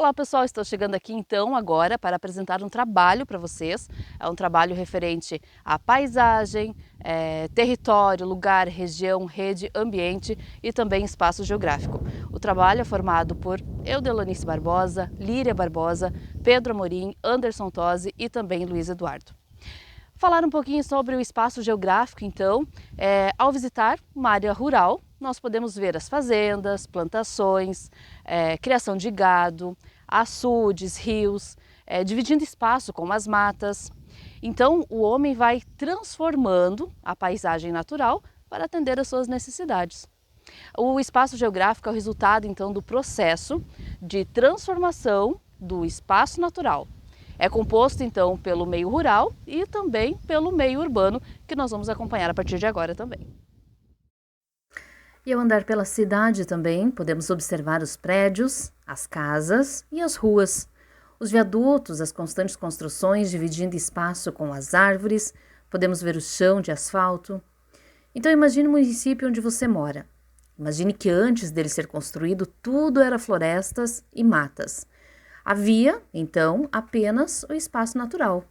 Olá pessoal, estou chegando aqui então agora para apresentar um trabalho para vocês. É um trabalho referente à paisagem, território, lugar, região, rede, ambiente e também espaço geográfico. O trabalho é formado por Eudelonice Barbosa, Líria Barbosa, Pedro Amorim, Anderson Tosi e também Luiz Eduardo. Falar um pouquinho sobre o espaço geográfico, então, ao visitar uma área rural, nós podemos ver as fazendas, plantações, criação de gado, açudes, rios, dividindo espaço com as matas. Então, o homem vai transformando a paisagem natural para atender às suas necessidades. O espaço geográfico é o resultado, então, do processo de transformação do espaço natural. É composto, então, pelo meio rural e também pelo meio urbano, que nós vamos acompanhar a partir de agora também. E ao andar pela cidade também, podemos observar os prédios, as casas e as ruas. Os viadutos, as constantes construções dividindo espaço com as árvores, podemos ver o chão de asfalto. Então imagine o município onde você mora. Imagine que antes dele ser construído, tudo era florestas e matas. Havia, então, apenas o espaço natural.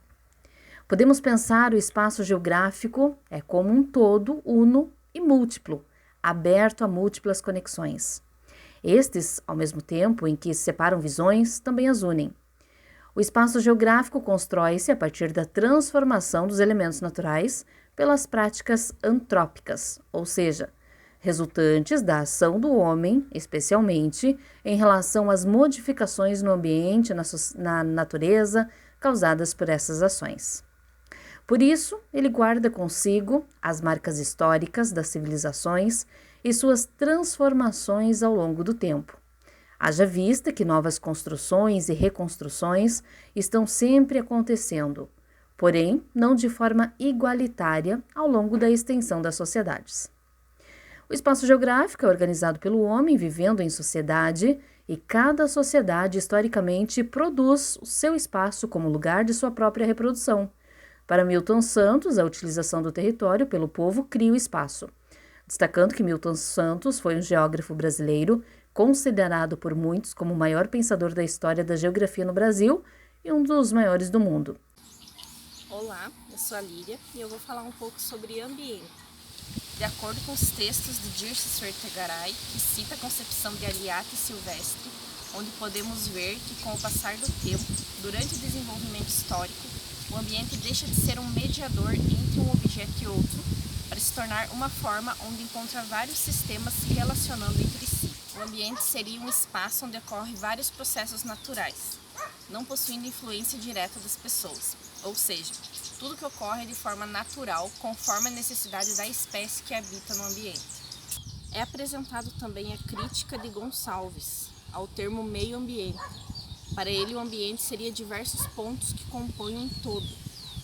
Podemos pensar o espaço geográfico como um todo uno e múltiplo, aberto a múltiplas conexões. Estes, ao mesmo tempo em que separam visões, também as unem. O espaço geográfico constrói-se a partir da transformação dos elementos naturais pelas práticas antrópicas, ou seja, resultantes da ação do homem, especialmente em relação às modificações no ambiente, na natureza, causadas por essas ações. Por isso, ele guarda consigo as marcas históricas das civilizações e suas transformações ao longo do tempo. Haja vista que novas construções e reconstruções estão sempre acontecendo, porém não de forma igualitária ao longo da extensão das sociedades. O espaço geográfico é organizado pelo homem vivendo em sociedade e cada sociedade historicamente produz o seu espaço como lugar de sua própria reprodução. Para Milton Santos, a utilização do território pelo povo cria o espaço. Destacando que Milton Santos foi um geógrafo brasileiro considerado por muitos como o maior pensador da história da geografia no Brasil e um dos maiores do mundo. Olá, eu sou a Líria e eu vou falar um pouco sobre ambiente. De acordo com os textos de Dirceu Sortegaray, que cita a concepção de Aliati Silvestre, onde podemos ver que com o passar do tempo, durante o desenvolvimento histórico, o ambiente deixa de ser um mediador entre um objeto e outro, para se tornar uma forma onde encontra vários sistemas se relacionando entre si. O ambiente seria um espaço onde ocorrem vários processos naturais, não possuindo influência direta das pessoas, ou seja, tudo que ocorre de forma natural, conforme a necessidade da espécie que habita no ambiente. É apresentado também a crítica de Gonçalves ao termo meio ambiente. Para ele, o ambiente seria diversos pontos que compõem um todo,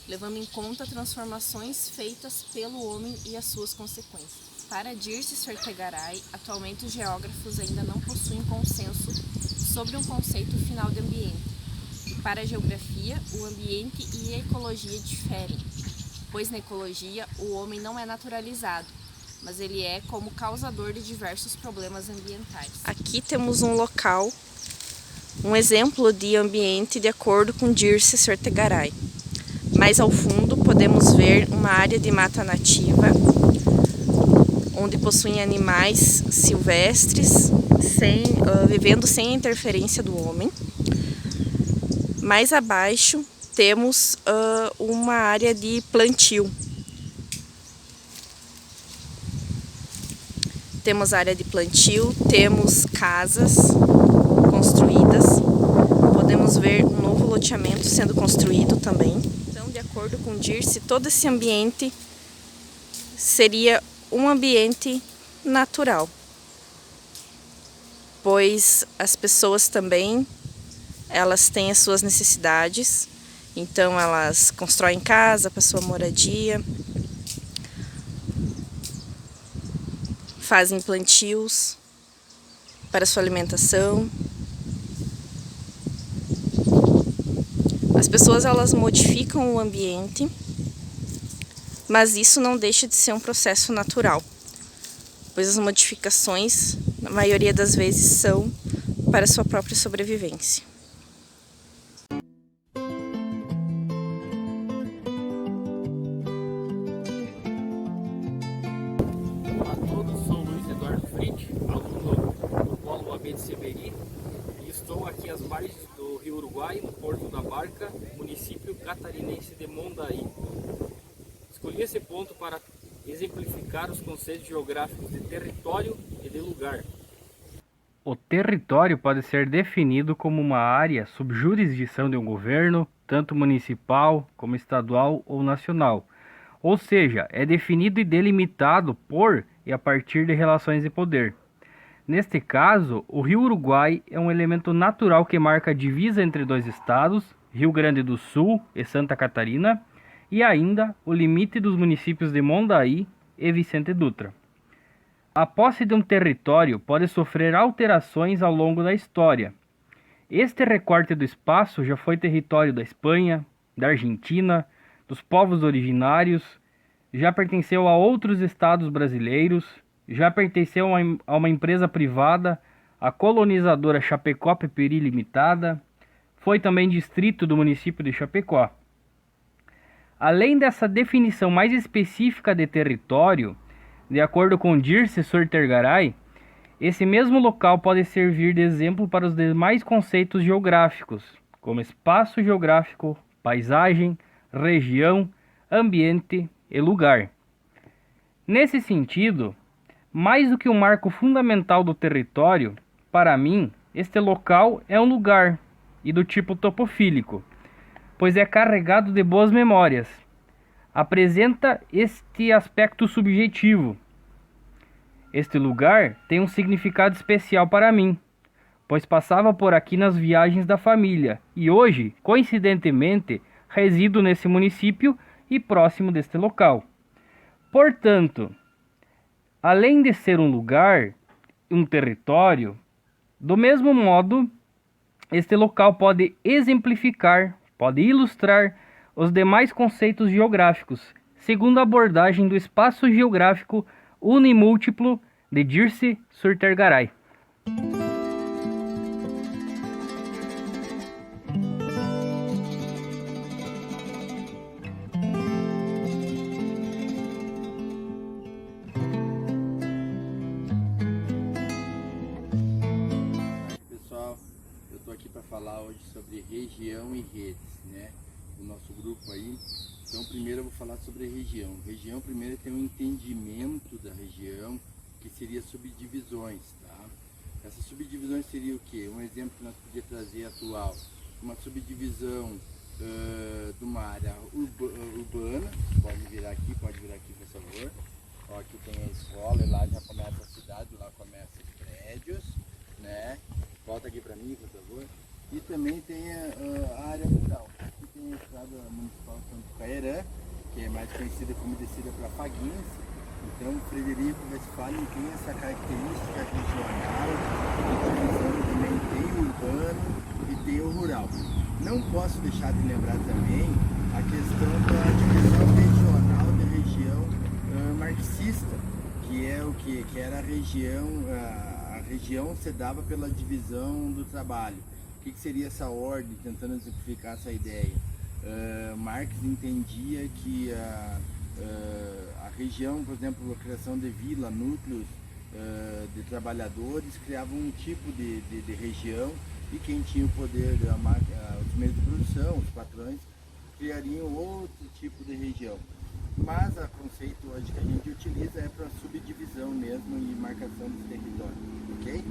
levando em conta transformações feitas pelo homem e as suas consequências. Para Dirceu Sortegaray, atualmente os geógrafos ainda não possuem consenso sobre um conceito final de ambiente. Para a geografia, o ambiente e a ecologia diferem, pois na ecologia o homem não é naturalizado, mas ele é como causador de diversos problemas ambientais. Aqui temos um local, um exemplo de ambiente de acordo com Dirceu Sortegaray. Mais ao fundo podemos ver uma área de mata nativa, onde possuem animais silvestres, vivendo sem a interferência do homem. Mais abaixo temos uma área de plantio. Temos área de plantio, temos casas construídas. Podemos ver um novo loteamento sendo construído também. Então, de acordo com Dirceu, todo esse ambiente seria um ambiente natural, pois as pessoas também elas têm as suas necessidades, então elas constroem casa para sua moradia, fazem plantios para sua alimentação. As pessoas elas modificam o ambiente, mas isso não deixa de ser um processo natural, pois as modificações, na maioria das vezes, são para sua própria sobrevivência. aqui às margens do Rio Uruguai, no Porto da Barca, município catarinense de Mondaí. Escolhi esse ponto para exemplificar os conceitos geográficos de território e de lugar. O território pode ser definido como uma área sob jurisdição de um governo, tanto municipal como estadual ou nacional. Ou seja, é definido e delimitado por e a partir de relações de poder. Neste caso, o Rio Uruguai é um elemento natural que marca a divisa entre dois estados, Rio Grande do Sul e Santa Catarina, e ainda o limite dos municípios de Mondaí e Vicente Dutra. A posse de um território pode sofrer alterações ao longo da história. Este recorte do espaço já foi território da Espanha, da Argentina, dos povos originários, já pertenceu a outros estados brasileiros, já pertenceu a uma empresa privada, a colonizadora Chapecó Peperi Limitada, foi também distrito do município de Chapecó. Além dessa definição mais específica de território, de acordo com Dirce Sortergaray, esse mesmo local pode servir de exemplo para os demais conceitos geográficos, como espaço geográfico, paisagem, região, ambiente e lugar. Nesse sentido, mais do que um marco fundamental do território, para mim, este local é um lugar e do tipo topofílico, pois é carregado de boas memórias. Apresenta este aspecto subjetivo. Este lugar tem um significado especial para mim, pois passava por aqui nas viagens da família e hoje, coincidentemente, resido nesse município e próximo deste local. Portanto, além de ser um lugar, um território, do mesmo modo, este local pode exemplificar, pode ilustrar os demais conceitos geográficos, segundo a abordagem do espaço geográfico unimúltiplo de Dirce Sortergaray. Pessoal, eu estou aqui para falar hoje sobre região e redes, né? O nosso grupo aí. Então, primeiro eu vou falar sobre região. Região, primeiro, tem um entendimento da região, que seria subdivisões, tá? Essas subdivisões seria o quê? Um exemplo que nós podíamos trazer atual, uma subdivisão de uma área urbana. Pode virar aqui, por favor. Ó, aqui tem a escola e lá já começa a cidade, lá começa os prédios, né? Volta aqui para mim, por favor. E também tem a área rural. Aqui tem a estrada municipal Santo Caerã, que é mais conhecida como descida para Faguinhas. Então, Frederico Westphalen tem essa característica regional, utilizando também tem o urbano e tem o rural. Não posso deixar de lembrar também a questão da divisão regional da região marxista, que é o que era a região se dava pela divisão do trabalho. O que seria essa ordem, tentando exemplificar essa ideia? Marx entendia que a região, por exemplo, a criação de vila, núcleos de trabalhadores, criavam um tipo de região, e quem tinha o poder, os meios de produção, os patrões, criariam outro tipo de região. Mas o conceito hoje que a gente utiliza é para subdivisão mesmo e marcação dos territórios, ok?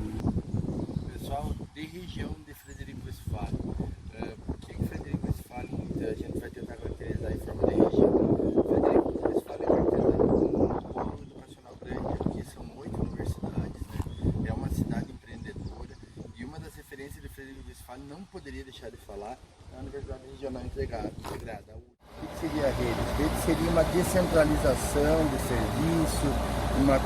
Pessoal, de região de Frederico Westphalen. Por que Frederico Westphalen a gente vai tentar caracterizar em forma de região? Frederico Westphalen é caracterizado como um polo educacional grande, porque são 8 universidades, né? É uma cidade empreendedora, e uma das referências de Frederico Westphalen não poderia deixar de falar é a Universidade Regional Integrada. O que seria a rede? A rede seria uma descentralização de serviço, uma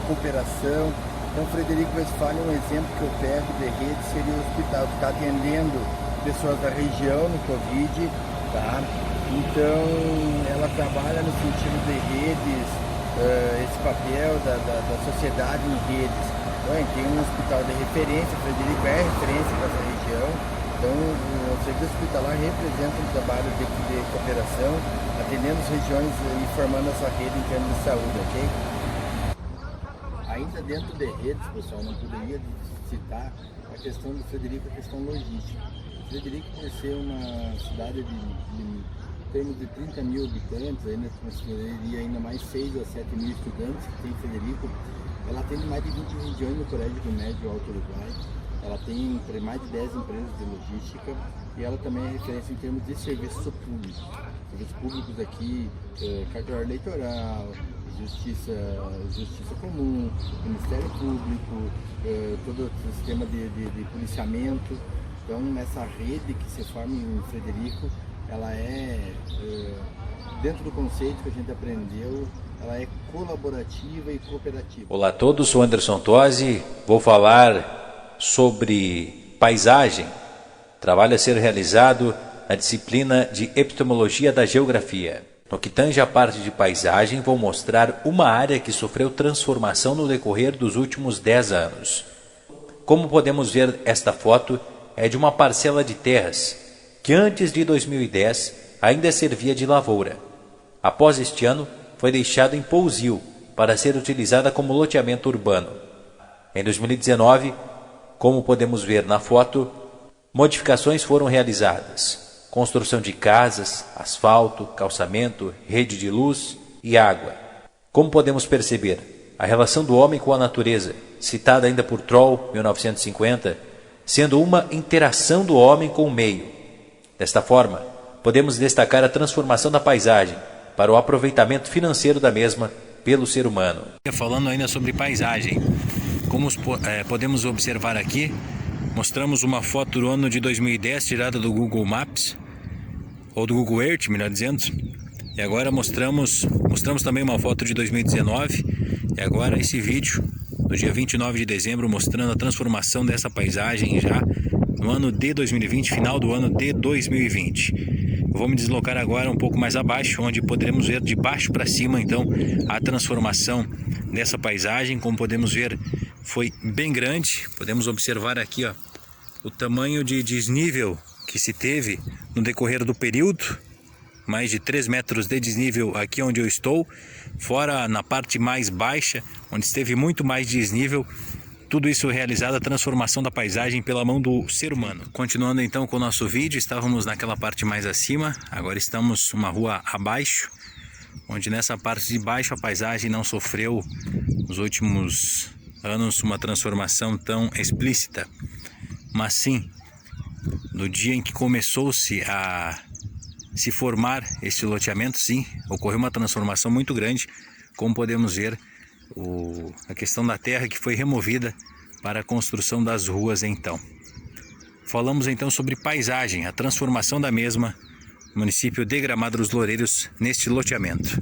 cooperação. Então, Frederico Westphalen, um exemplo que eu pego de rede seria o hospital, que está atendendo pessoas da região no Covid, tá? Então, ela trabalha no sentido de redes, esse papel da sociedade em redes. Então, tem um hospital de referência, Frederico é referência para essa região. Então, o serviço hospitalar representa um trabalho de cooperação, atendendo as regiões e formando essa rede em termos de saúde, ok? Ainda ainda dentro de redes, pessoal, não poderia citar a questão do Frederico, a questão logística. Frederico, por ser uma cidade em termos de 30 mil habitantes, ainda consideraria ainda mais 6 a 7 mil estudantes que tem Frederico. Ela tem mais de 20 regiões no Colégio Médio Alto Uruguai. Ela tem mais de 10 empresas de logística e ela também é referência em termos de serviço público. Serviços públicos aqui, cartório eleitoral, justiça comum, Ministério Público, todo o sistema de policiamento. Então, essa rede que se forma em Frederico, ela é, dentro do conceito que a gente aprendeu, ela é colaborativa e cooperativa. Olá a todos, sou Anderson Tosi, vou falar sobre paisagem, trabalho a ser realizado na disciplina de Epistemologia da Geografia. No que tange a parte de paisagem, vou mostrar uma área que sofreu transformação no decorrer dos últimos 10 anos. Como podemos ver, esta foto é de uma parcela de terras que antes de 2010 ainda servia de lavoura. Após este ano, foi deixado em pousio para ser utilizada como loteamento urbano. Em 2019, como podemos ver na foto, modificações foram realizadas: construção de casas, asfalto, calçamento, rede de luz e água. Como podemos perceber, a relação do homem com a natureza, citada ainda por Troll, 1950, sendo uma interação do homem com o meio. Desta forma, podemos destacar a transformação da paisagem para o aproveitamento financeiro da mesma pelo ser humano. Falando ainda sobre paisagem, como podemos observar aqui, mostramos uma foto do ano de 2010 tirada do Google Maps, ou do Google Earth, melhor dizendo, e agora mostramos também uma foto de 2019, e agora esse vídeo no dia 29 de dezembro, mostrando a transformação dessa paisagem já no ano de 2020, final do ano de 2020. Eu vou me deslocar agora um pouco mais abaixo, onde poderemos ver de baixo para cima, então, a transformação dessa paisagem. Como podemos ver, foi bem grande. Podemos observar aqui, ó, o tamanho de desnível que se teve no decorrer do período. Mais de 3 metros de desnível aqui onde eu estou, fora na parte mais baixa, onde esteve muito mais desnível. Tudo isso realizado, a transformação da paisagem pela mão do ser humano. Continuando então com o nosso vídeo, estávamos naquela parte mais acima, agora estamos uma rua abaixo, onde nessa parte de baixo a paisagem não sofreu nos últimos anos uma transformação tão explícita. Mas sim, no dia em que começou-se a se formar este loteamento, sim, ocorreu uma transformação muito grande, como podemos ver a questão da terra que foi removida para a construção das ruas então. Falamos então sobre paisagem, a transformação da mesma no município de Gramado dos Loureiros neste loteamento.